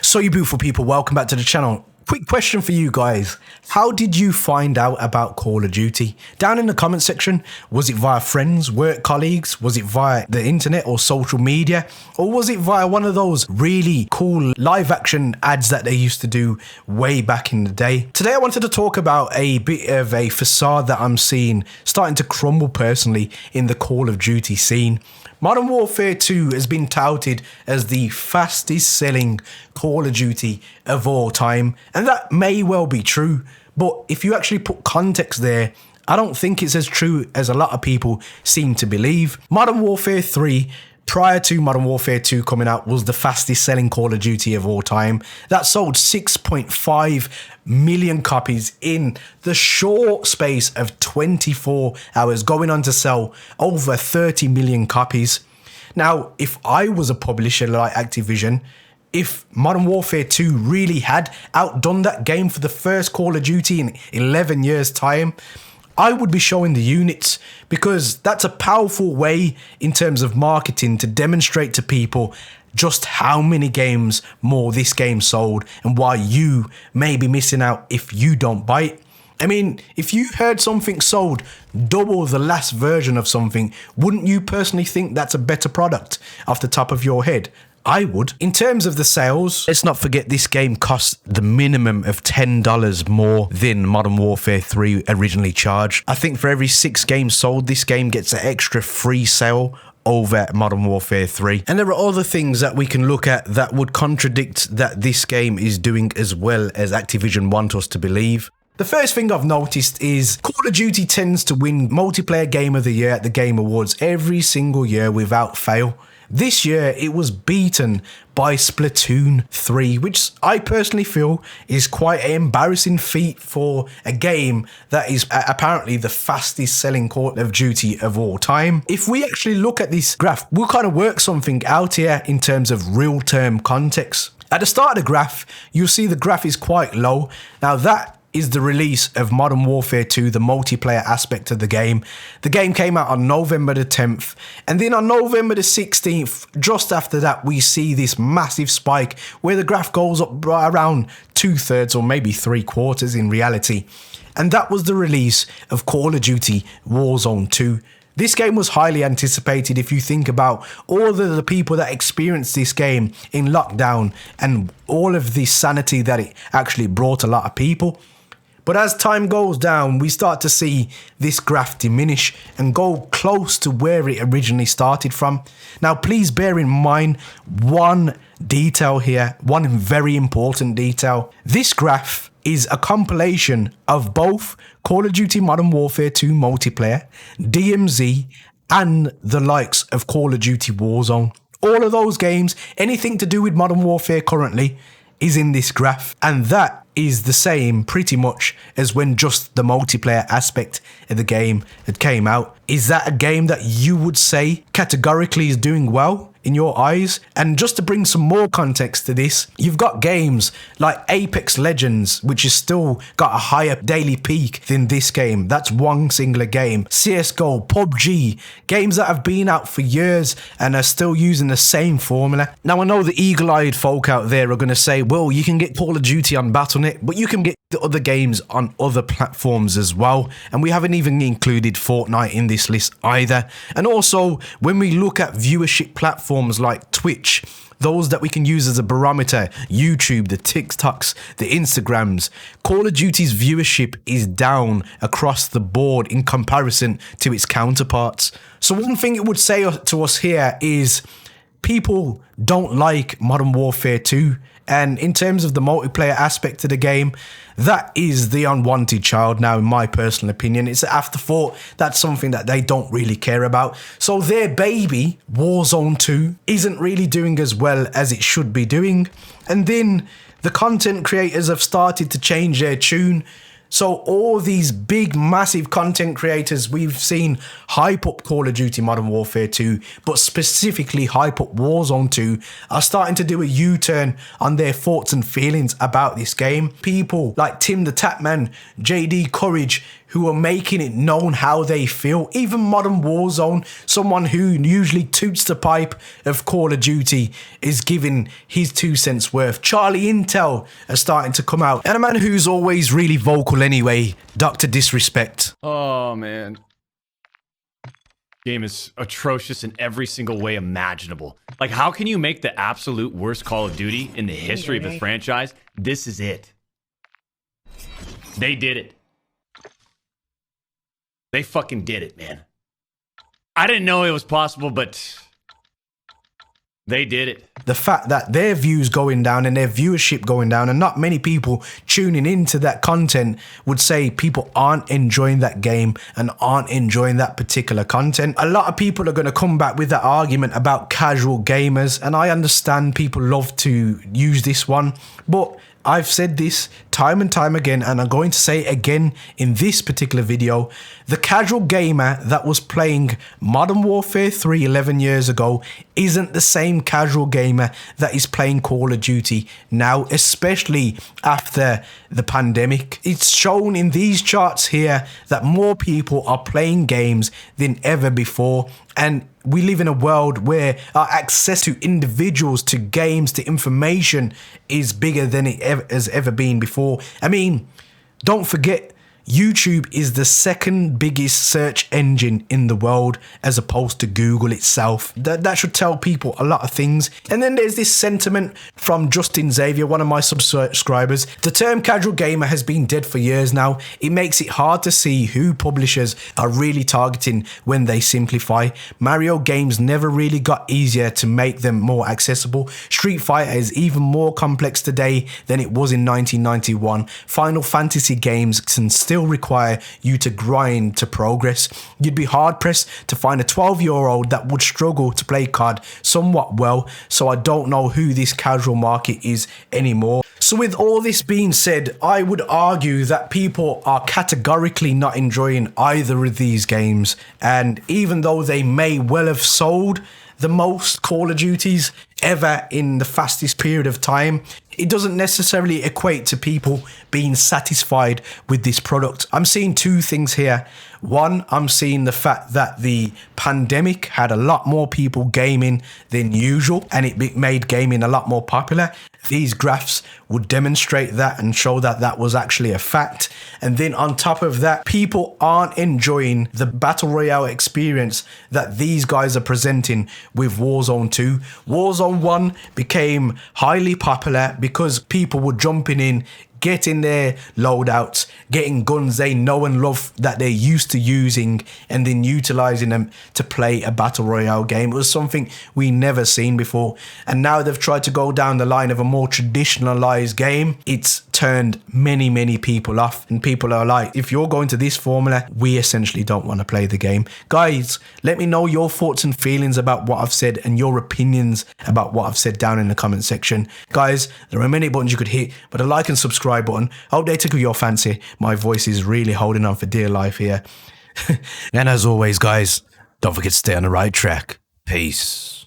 So you beautiful people, welcome back to the channel. Quick question for you guys. How did you find out about Call of Duty? Down in the comment section, was it via friends, work colleagues? Was it via the internet or social media? Or was it via one of those really cool live action ads that they used to do way back in the day? Today I wanted to talk about a bit of a facade that I'm seeing starting to crumble personally in the Call of Duty scene. Modern Warfare 2 has been touted as the fastest selling Call of Duty of all time, and that may well be true, but if you actually put context there, I don't think it's as true as a lot of people seem to believe. Modern Warfare 3, prior to Modern Warfare 2 coming out, was the fastest selling Call of Duty of all time. That sold 6.5 million copies in the short space of 24 hours, going on to sell over 30 million copies. Now, if I was a publisher like Activision, if Modern Warfare 2 really had outdone that game for the first Call of Duty in 11 years' time, I would be showing the units, because that's a powerful way in terms of marketing to demonstrate to people just how many games more this game sold and why you may be missing out if you don't buy it. I mean, if you heard something sold double the last version of something, wouldn't you personally think that's a better product off the top of your head? I would. In terms of the sales, let's not forget this game cost the minimum of $10 more than Modern Warfare 3 originally charged. I think for every 6 games sold, this game gets an extra free sale over Modern Warfare 3. And there are other things that we can look at that would contradict that this game is doing as well as Activision want us to believe. The first thing I've noticed is Call of Duty tends to win Multiplayer Game of the Year at the Game Awards every single year without fail. This year, it was beaten by Splatoon 3, which I personally feel is quite an embarrassing feat for a game that is apparently the fastest selling Call of Duty of all time. If we actually look at this graph, we'll kind of work something out here in terms of real-term context. At the start of the graph, you'll see the graph is quite low. Now that is the release of Modern Warfare 2, the multiplayer aspect of the game. The game came out on November the 10th, and then on November the 16th, just after that, we see this massive spike where the graph goes up around 2/3 or maybe 3/4 in reality. And that was the release of Call of Duty Warzone 2. This game was highly anticipated if you think about all of the people that experienced this game in lockdown and all of the sanity that it actually brought a lot of people. But as time goes down, we start to see this graph diminish and go close to where it originally started from. Now, please bear in mind one detail here, one very important detail. This graph is a compilation of both Call of Duty Modern Warfare 2 multiplayer, DMZ, and the likes of Call of Duty Warzone. All of those games, anything to do with Modern Warfare currently, is in this graph, and that is the same pretty much as when just the multiplayer aspect of the game had came out. Is that a game that you would say categorically is doing well in your eyes? And just to bring some more context to this, you've got games like Apex Legends, which has still got a higher daily peak than this game. That's one singular game. CSGO, PUBG, games that have been out for years and are still using the same formula. Now, I know the eagle-eyed folk out there are going to say, well, you can get Call of Duty on Battle.net, but you can get the other games on other platforms as well. And we haven't even included Fortnite in this list either. And also, when we look at viewership platforms like Twitch, those that we can use as a barometer, YouTube, the TikToks, the Instagrams, Call of Duty's viewership is down across the board in comparison to its counterparts. So one thing it would say to us here is people don't like Modern Warfare 2. And in terms of the multiplayer aspect of the game, that is the unwanted child now, in my personal opinion. It's an afterthought. That's something that they don't really care about. So their baby, Warzone 2, isn't really doing as well as it should be doing. And then the content creators have started to change their tune. So all these big, massive content creators we've seen hype up Call of Duty Modern Warfare 2, but specifically hype up Warzone 2, are starting to do a U-turn on their thoughts and feelings about this game. People like Tim the Tapman, JD Courage, who are making it known how they feel. Even modern Warzone, someone who usually toots the pipe of Call of Duty, is giving his 2 cents worth. Charlie Intel are starting to come out. And a man who's always really vocal anyway, Dr. Disrespect. Oh, man. Game is atrocious in every single way imaginable. Like, how can you make the absolute worst Call of Duty in the history of the franchise? This is it. They did it. They fucking did it, man. I didn't know it was possible, but they did it. The fact that their views going down and their viewership going down and not many people tuning into that content would say people aren't enjoying that game and aren't enjoying that particular content. A lot of people are going to come back with that argument about casual gamers, and I understand people love to use this one, but I've said this time and time again, and I'm going to say it again in this particular video. The casual gamer that was playing Modern Warfare 3 11 years ago isn't the same casual gamer that is playing Call of Duty now, especially after the pandemic. It's shown in these charts here that more people are playing games than ever before, and we live in a world where our access to individuals, to games, to information is bigger than it has ever been before. I mean, don't forget, YouTube is the second biggest search engine in the world as opposed to Google itself. That should tell people a lot of things. And then there's this sentiment from Justin Xavier, one of my subscribers. The term casual gamer has been dead for years now. It makes it hard to see who publishers are really targeting when they simplify. Mario games never really got easier to make them more accessible. Street Fighter is even more complex today than it was in 1991. Final Fantasy games can still require you to grind to progress. You'd be hard pressed to find a 12-year-old that would struggle to play COD somewhat well, so I don't know who this casual market is anymore. So with all this being said, I would argue that people are categorically not enjoying either of these games, and even though they may well have sold the most Call of Duties ever in the fastest period of time, it doesn't necessarily equate to people being satisfied with this product. I'm seeing two things here. One, I'm seeing the fact that the pandemic had a lot more people gaming than usual, and it made gaming a lot more popular. These graphs would demonstrate that and show that that was actually a fact. And then on top of that, people aren't enjoying the Battle Royale experience that these guys are presenting with Warzone 2. Warzone 1 became highly popular because people were jumping in, getting their loadouts, getting guns they know and love that they're used to using, and then utilizing them to play a battle royale game. It was something we never seen before, and now they've tried to go down the line of a more traditionalized game. It's turned many people off, and people are like, if you're going to this formula, we essentially don't want to play the game. Guys, let me know your thoughts and feelings about what I've said and your opinions about what I've said down in the comment section. Guys, there are many buttons you could hit, but a like and subscribe button, I hope they tickle your fancy. My voice is really holding on for dear life here. And as always, guys, don't forget to stay on the right track. Peace.